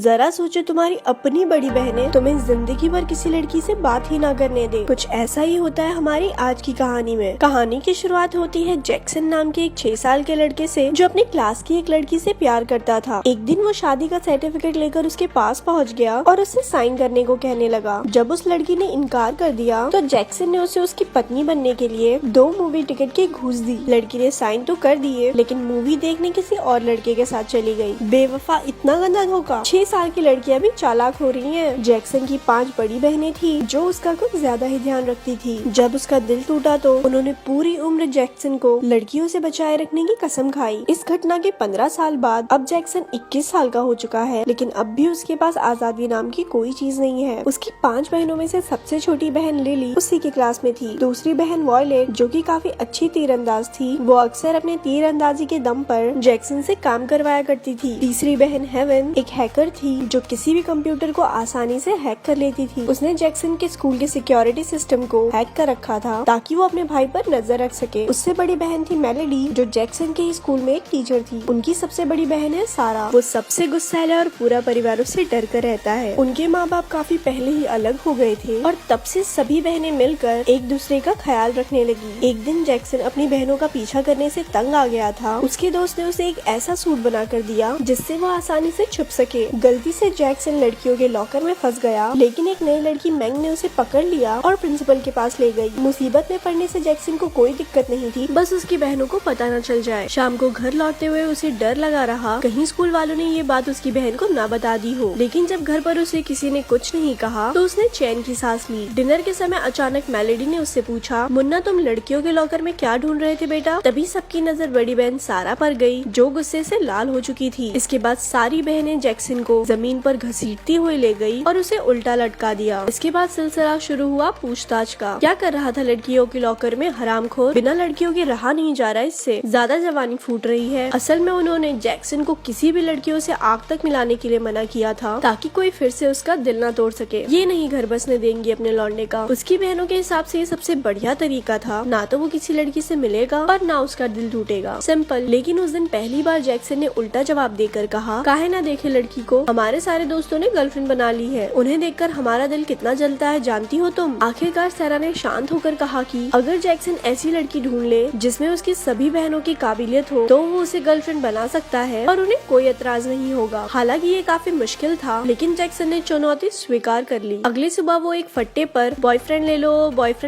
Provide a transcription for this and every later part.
जरा सोचो, तुम्हारी अपनी बड़ी बहनें तुम्हें जिंदगी भर किसी लड़की से बात ही ना करने दे। कुछ ऐसा ही होता है हमारी आज की कहानी में। कहानी की शुरुआत होती है जैक्सन नाम के एक 6 साल के लड़के से, जो अपनी क्लास की एक लड़की से प्यार करता था। एक दिन वो शादी का सर्टिफिकेट लेकर उसके पास पहुंच गया और उससे साइन करने को कहने लगा। जब उस लड़की ने इनकार कर दिया तो जैक्सन ने उसे उसकी पत्नी बनने के लिए 2 मूवी टिकट की घूस दी। लड़की ने साइन तो कर दिए, लेकिन मूवी देखने किसी और लड़के के साथ चली गई। बेवफा, इतना गंदा धोखा। 6 साल की लड़कियां भी चालाक हो रही हैं। जैक्सन की 5 बड़ी बहनें थी जो उसका कुछ ज्यादा ही ध्यान रखती थी। जब उसका दिल टूटा तो उन्होंने पूरी उम्र जैक्सन को लड़कियों से बचाए रखने की कसम खाई। इस घटना के 15 साल बाद अब जैक्सन 21 साल का हो चुका है, लेकिन अब भी उसके पास आजादी नाम की कोई चीज नहीं है। उसकी 5 बहनों में से सबसे छोटी बहन लिली उसी की क्लास में थी। दूसरी बहन वॉयलेट, जो कि काफी अच्छी तीरंदाज थी, वो अक्सर अपने तीरंदाजी के दम पर जैक्सन से काम करवाया करती थी। तीसरी बहन हेवन एक हैकर थी जो किसी भी कंप्यूटर को आसानी से हैक कर लेती थी। उसने जैक्सन के स्कूल के सिक्योरिटी सिस्टम को हैक कर रखा था ताकि वो अपने भाई पर नजर रख सके। उससे बड़ी बहन थी मेलेडी, जो जैक्सन के ही स्कूल में एक टीचर थी। उनकी सबसे बड़ी बहन है सारा। वो सबसे गुस्सैल है और पूरा परिवार उससे डर कर रहता है। उनके माँ बाप काफी पहले ही अलग हो गए थे और तब से सभी बहनें मिलकर एक दूसरे का ख्याल रखने लगी। एक दिन जैक्सन अपनी बहनों का पीछा करने से तंग आ गया था। उसके दोस्त ने उसे एक ऐसा सूट बना कर दिया जिससे वो आसानी से छुप सके। गलती से जैक्सन लड़कियों के लॉकर में फंस गया, लेकिन एक नई लड़की मैंग ने उसे पकड़ लिया और प्रिंसिपल के पास ले गई। मुसीबत में पड़ने से जैक्सन को कोई दिक्कत नहीं थी, बस उसकी बहनों को पता न चल जाए। शाम को घर लौटते हुए उसे डर लगा रहा कहीं स्कूल वालों ने ये बात उसकी बहन को ना बता दी हो। लेकिन जब घर पर उसे किसी ने कुछ नहीं कहा तो उसने चैन की सांस ली। डिनर के समय अचानक मेलेडी ने उससे पूछा, मुन्ना, तुम लड़कियों के लॉकर में क्या ढूंढ रहे थे बेटा? तभी सबकी नजर बड़ी बहन सारा पर गई, जो गुस्से से लाल हो चुकी थी। इसके बाद सारी बहनें जैक्सन को जमीन पर घसीटती हुई ले गई और उसे उल्टा लटका दिया। इसके बाद सिलसिला शुरू हुआ पूछताछ का। क्या कर रहा था लड़कियों के लॉकर में हरामखोर? बिना लड़कियों के रहा नहीं जा रहा, इससे ज्यादा जवानी फूट रही है। असल में उन्होंने जैक्सन को किसी भी लड़कियों से आग तक मिलाने के लिए मना किया था ताकि कोई फिर से उसका दिल ना तोड़ सके। ये नहीं घर बसने देंगी अपने लौंडे का। उसकी बहनों के हिसाब से ये सबसे बढ़िया तरीका था। ना तो वो किसी लड़की से मिलेगा और ना उसका दिल टूटेगा। सिंपल। लेकिन उस दिन पहली बार जैक्सन ने उल्टा जवाब देकर कहा, काहे ना देखे लड़की को, हमारे सारे दोस्तों ने गर्लफ्रेंड बना ली है। उन्हें देखकर हमारा दिल कितना जलता है जानती हो तुम? आखिरकार सारा ने शांत होकर कहा कि अगर जैक्सन ऐसी लड़की ढूंढ ले जिसमें उसकी सभी बहनों की काबिलियत हो तो वो उसे गर्लफ्रेंड बना सकता है और उन्हें कोई एतराज नहीं होगा। हालांकि ये काफी मुश्किल था, लेकिन जैक्सन ने चुनौती स्वीकार कर ली। अगली सुबह वो एक फट्टे पर बॉयफ्रेंड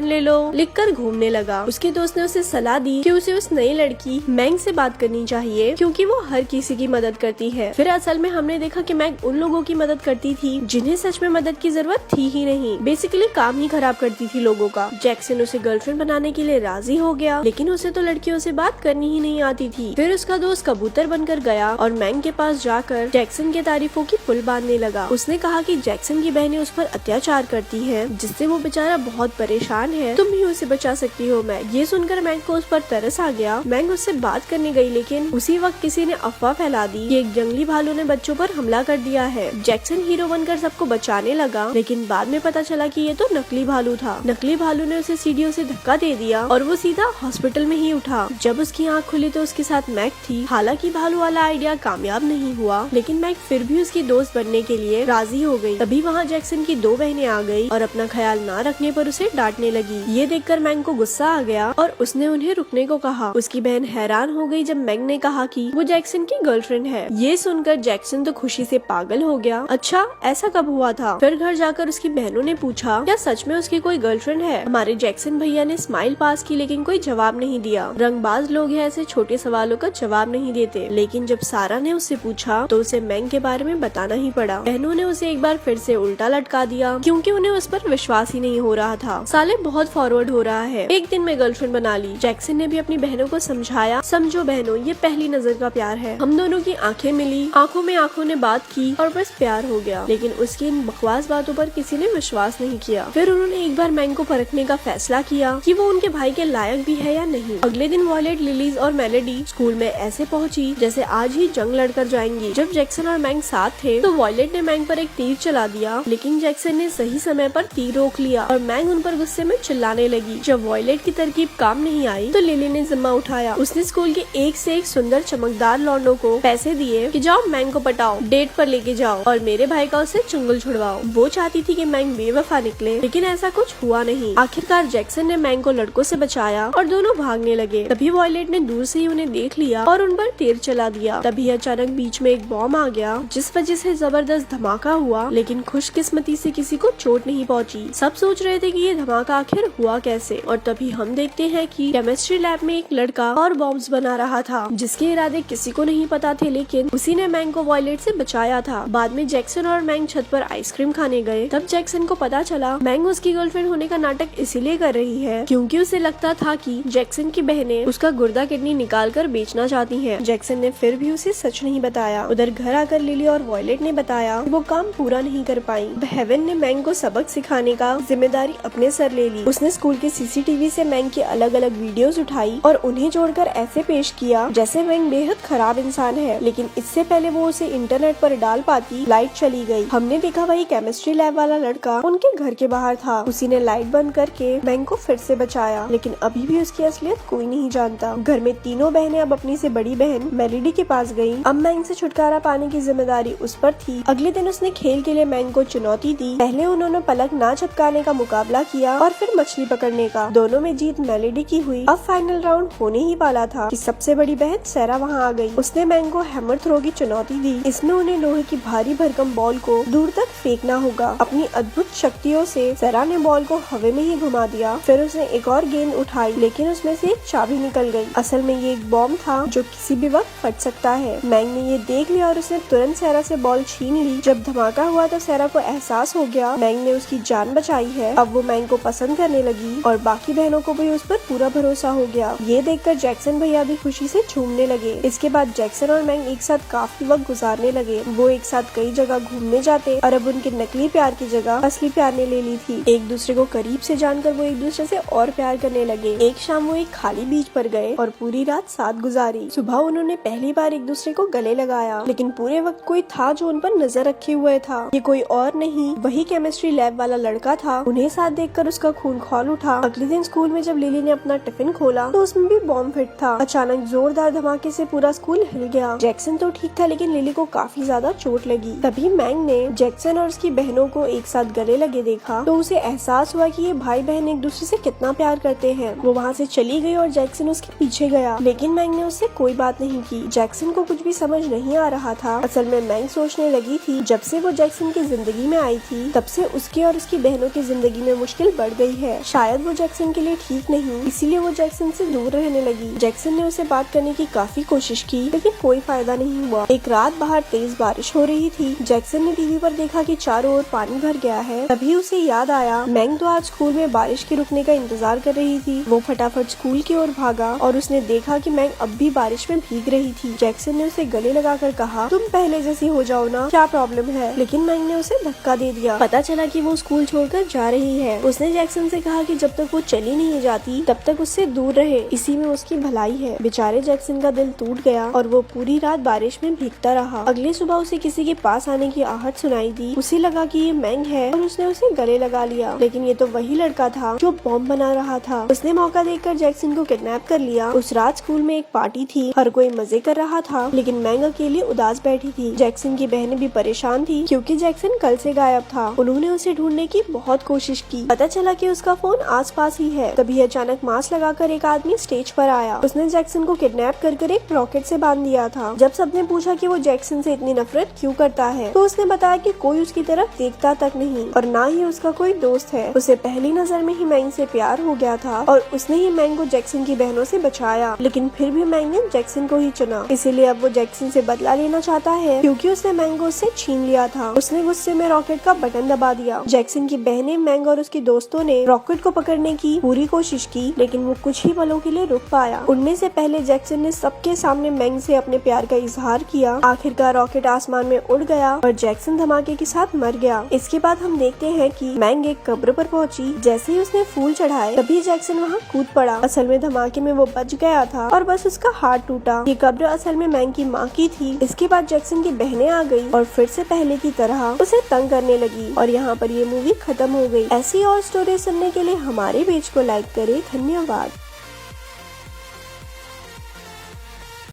ले लो लिखकर घूमने लगा। उसके दोस्त ने उसे सलाह दी कि उसे उस नई लड़की मैंग से बात करनी चाहिए, क्योंकि वो हर किसी की मदद करती है। फिर असल में हमने देखा कि मैंग उन लोगों की मदद करती थी जिन्हें सच में मदद की जरूरत थी ही नहीं। बेसिकली काम ही खराब करती थी लोगों का। जैक्सन उसे गर्लफ्रेंड बनाने के लिए राजी हो गया, लेकिन उसे तो लड़कियों से बात करनी ही नहीं आती थी। फिर उसका दोस्त कबूतर बनकर गया और मैंग के पास जाकर जैक्सन के तारीफों की पुल बांधने लगा। उसने कहा कि जैक्सन की बहनें उस पर अत्याचार करती हैं, जिससे वो बेचारा बहुत परेशान है। तुम ही उसे बचा सकती हो मैंग। ये सुनकर मैंग को उस पर तरस आ गया। मैंग उससे बात करने गई, लेकिन उसी वक्त किसी ने अफवाह फैला दी कि एक जंगली भालू ने बच्चों पर हमला कर दिया है। जैक्सन हीरो बनकर सबको बचाने लगा, लेकिन बाद में पता चला कि ये तो नकली भालू था। नकली भालू ने उसे सीढ़ियों से धक्का दे दिया और वो सीधा हॉस्पिटल में ही उठा। जब उसकी आंख खुली तो उसके साथ मैग थी। हालांकि भालू वाला आइडिया कामयाब नहीं हुआ, लेकिन मैग फिर भी उसकी दोस्त बनने के लिए राजी हो गई। तभी वहाँ जैक्सन की 2 बहनें आ गई और अपना ख्याल ना रखने पर उसे डांटने लगी। ये देखकर मैग को गुस्सा आ गया और उसने उन्हें रुकने को कहा। उसकी बहन हैरान हो गई जब मैग ने कहा कि वो जैक्सन की गर्लफ्रेंड है। ये सुनकर जैक्सन तो खुशी से पागल हो गया। अच्छा, ऐसा कब हुआ था? फिर घर जाकर उसकी बहनों ने पूछा, क्या सच में उसकी कोई गर्लफ्रेंड है? हमारे जैक्सन भैया ने स्माइल पास की, लेकिन कोई जवाब नहीं दिया। रंगबाज लोग हैं, ऐसे छोटे सवालों का जवाब नहीं देते। लेकिन जब सारा ने उससे पूछा तो उसे मैंग के बारे में बताना ही पड़ा। बहनों ने उसे एक बार फिर से उल्टा लटका दिया, क्योंकि उन्हें उस पर विश्वास ही नहीं हो रहा था। साले बहुत फॉरवर्ड हो रहा है, एक दिन में गर्लफ्रेंड बना ली। जैक्सन ने भी अपनी बहनों को समझाया, समझो बहनों, ये पहली नजर का प्यार है। हम दोनों की आंखें मिली, आंखों में आंखों ने बात की और बस प्यार हो गया। लेकिन उसकी इन बकवास बातों पर किसी ने विश्वास नहीं किया। फिर उन्होंने एक बार मैंग को परखने का फैसला किया कि वो उनके भाई के लायक भी है या नहीं। अगले दिन वॉयलेट, लिलीज और मेलेडी स्कूल में ऐसे पहुंची जैसे आज ही जंग लड़कर जाएंगी। जब जैक्सन और मैंग साथ थे तो वॉयलेट ने मैंग पर एक तीर चला दिया, लेकिन जैक्सन ने सही समय पर तीर रोक लिया और मैंग उन पर गुस्से में चिल्लाने लगी। जब वॉयलेट की तरकीब काम नहीं आई तो लिली ने जिम्मा उठाया। उसने स्कूल के एक से एक सुंदर चमकदार लौंडों को पैसे दिए कि जाओ मैंग को पटाओ, डेट पर पर लेके जाओ और मेरे भाई का उससे चुंगल छुड़वाओ। वो चाहती थी कि मैंग बेवफा निकले, लेकिन ऐसा कुछ हुआ नहीं। आखिरकार जैक्सन ने मैंग को लड़कों से बचाया और दोनों भागने लगे। तभी वॉयलेट ने दूर से ही उन्हें देख लिया और उन पर तीर चला दिया। तभी अचानक बीच में एक बॉम्ब आ गया, जिस वजह से जबरदस्त धमाका हुआ, लेकिन खुशकिस्मती से किसी को चोट नहीं पहुंची। सब सोच रहे थे कि ये धमाका आखिर हुआ कैसे, और तभी हम देखते हैं कि केमिस्ट्री लैब में एक लड़का और बॉम्ब्स बना रहा था, जिसके इरादे किसी को नहीं पता थे, लेकिन उसी ने मैंग को वॉयलेट से बचाया था। बाद में जैक्सन और मैंग छत पर आइसक्रीम खाने गए। तब जैक्सन को पता चला मैंग उसकी गर्लफ्रेंड होने का नाटक इसीलिए कर रही है क्योंकि उसे लगता था कि जैक्सन की बहनें उसका गुर्दा किडनी निकाल कर बेचना चाहती हैं। जैक्सन ने फिर भी उसे सच नहीं बताया। उधर घर आकर लिली और वॉयलेट ने बताया वो काम पूरा नहीं कर पाई। हेवन ने मैंग को सबक सिखाने का जिम्मेदारी अपने सर ले ली। उसने स्कूल के सीसीटीवी से मैंग की अलग अलग वीडियोस उठाई और उन्हें जोड़कर ऐसे पेश किया जैसे मैंग बेहद खराब इंसान है, लेकिन इससे पहले वो उसे इंटरनेट पर डाल पाती लाइट चली गई। हमने देखा वही केमिस्ट्री लैब वाला लड़का उनके घर के बाहर था। उसी ने लाइट बंद करके मैंग को फिर से बचाया, लेकिन अभी भी उसकी असलियत कोई नहीं जानता। घर में तीनों बहनें अब अपनी से बड़ी बहन मेलिडी के पास गयी। अब मैंग से छुटकारा पाने की जिम्मेदारी उस पर थी। अगले दिन उसने खेल के लिए मैंग को चुनौती दी। पहले उन्होंने पलक ना झपकाने का मुकाबला किया और फिर मछली पकड़ने का। दोनों में जीत मेलिडी की हुई। अब फाइनल राउंड होने ही वाला था कि सबसे बड़ी बहन सैरा वहां आ गई। उसने मैंग को हैमर थ्रो की चुनौती दी। इसमें उन्हें लोहे की भारी भरकम बॉल को दूर तक फेंकना होगा। अपनी अद्भुत शक्तियों से सैरा ने बॉल को हवा में ही घुमा दिया। फिर उसने एक और गेंद उठाई, लेकिन उसमें से एक चाबी निकल गई। असल में ये एक बॉम्ब था जो किसी भी वक्त फट सकता है। मैंग ने ये देख लिया और उसने तुरंत सैरा से बॉल छीन ली। जब धमाका हुआ तो सैरा को एहसास हो गया मैंग ने उसकी जान बचाई है। अब वो मैंग को पसंद करने लगी और बाकी बहनों को भी उस पर पूरा भरोसा हो गया। ये देखकर जैक्सन भैया भी खुशी से झूमने लगे। इसके बाद जैक्सन और मैंग एक साथ काफी वक्त गुजारने लगे। वो एक साथ कई जगह घूमने जाते और अब उनके नकली प्यार की जगह असली प्यार ने ले ली थी। एक दूसरे को करीब से जानकर वो एक दूसरे से और प्यार करने लगे। एक शाम वो एक खाली बीच पर गए और पूरी रात साथ गुजारी। सुबह उन्होंने पहली बार एक दूसरे को गले लगाया, लेकिन पूरे वक्त कोई था जो उन पर नजर रखे हुए था। ये कोई और नहीं, वही केमिस्ट्री लैब वाला लड़का था। उन्हें साथ देखकर उसका खून खौल उठा। अगले दिन स्कूल में जब लिली ने अपना टिफिन खोला तो उसमें भी बॉम्ब फिट था। अचानक जोरदार धमाके से पूरा स्कूल हिल गया। जैक्सन तो ठीक था, लेकिन लिली को काफी ज्यादा चोट लगी। तभी मैंग ने जैक्सन और उसकी बहनों को एक साथ गले लगे देखा तो उसे एहसास हुआ कि ये भाई बहन एक दूसरे से कितना प्यार करते हैं। वो वहाँ से चली गई और जैक्सन उसके पीछे गया, लेकिन मैंग ने उससे कोई बात नहीं की। जैक्सन को कुछ भी समझ नहीं आ रहा था। असल में मैंग सोचने लगी थी जब से वो जैक्सन की जिंदगी में आई थी तब से उसके और उसकी बहनों की जिंदगी में मुश्किल बढ़ गई है। शायद वो जैक्सन के लिए ठीक नहीं, इसीलिए वो जैक्सन से दूर रहने लगी। जैक्सन ने उसे बात करने की काफी कोशिश की, लेकिन कोई फायदा नहीं हुआ। एक रात बाहर तेज बारिश हो रही थी। जैक्सन ने टीवी पर देखा कि चारों ओर पानी भर गया है। तभी उसे याद आया मैंग तो आज स्कूल में बारिश के रुकने का इंतजार कर रही थी। वो फटाफट स्कूल की ओर भागा और उसने देखा कि मैंग अब भी बारिश में भीग रही थी। जैक्सन ने उसे गले लगाकर कहा, तुम पहले जैसी हो जाओ ना, क्या प्रॉब्लम है? लेकिन मैंग ने उसे धक्का दे दिया। पता चला कि वो स्कूल छोड़कर जा रही है। उसने जैक्सन से कहा कि जब तक वो चली नहीं जाती तब तक उससे दूर रहे, इसी में उसकी भलाई है। बेचारे जैक्सन का दिल टूट गया और वो पूरी रात बारिश में भीगता रहा। अगली सुबह उसे किसी के पास आने की आहट सुनाई दी। उसे लगा कि ये मैंग है और उसने उसे गले लगा लिया, लेकिन ये तो वही लड़का था जो बॉम्ब बना रहा था। उसने मौका देखकर जैक्सन को किडनैप कर लिया। उस रात स्कूल में एक पार्टी थी, हर कोई मजे कर रहा था, लेकिन मैंग अकेली उदास बैठी थी। जैक्सन की बहनें भी परेशान थी क्योंकि जैक्सन कल से गायब था। उन्होंने उसे ढूंढने की बहुत कोशिश की। पता चला कि उसका फोन आसपास ही है। तभी अचानक मास्क लगाकर एक आदमी स्टेज पर आया। उसने जैक्सन को किडनैप कर एक रॉकेट से बांध दिया था। जब सबने पूछा कि वो जैक्सन से इतनी नफरत क्यों करता है तो उसने बताया कि कोई उसकी तरफ देखता तक नहीं और ना ही उसका कोई दोस्त है। उसे पहली नजर में ही मैंग से प्यार हो गया था और उसने ही मैंग को जैक्सन की बहनों से बचाया, लेकिन फिर भी मैंग ने जैक्सन को ही चुना। इसीलिए अब वो जैक्सन से बदला लेना चाहता है क्योंकि उसने मैंग को उससे छीन लिया था। उसने गुस्से में रॉकेट का बटन दबा दिया। जैक्सन की बहनें, मैंग और उसके दोस्तों ने रॉकेट को पकड़ने की पूरी कोशिश की, लेकिन वो कुछ ही पलों के लिए रुक पाया। उड़ने से पहले जैक्सन ने सबके सामने मैंग से अपने प्यार का इजहार किया। आखिरकार रॉकेट आसमान में उड़ गया और जैक्सन धमाके के साथ मर गया। इसके बाद हम देखते हैं कि मैंग एक कब्र पर पहुंची। जैसे ही उसने फूल चढ़ाए तभी जैक्सन वहां कूद पड़ा। असल में धमाके में वो बच गया था और बस उसका हाथ टूटा। ये कब्र असल में मैंग की माँ की थी। इसके बाद जैक्सन की बहनें आ गई और फिर से पहले की तरह उसे तंग करने लगी और यहाँ पर ये मूवी खत्म हो गई। ऐसी और स्टोरी सुनने के लिए हमारे पेज को लाइक करें। धन्यवाद।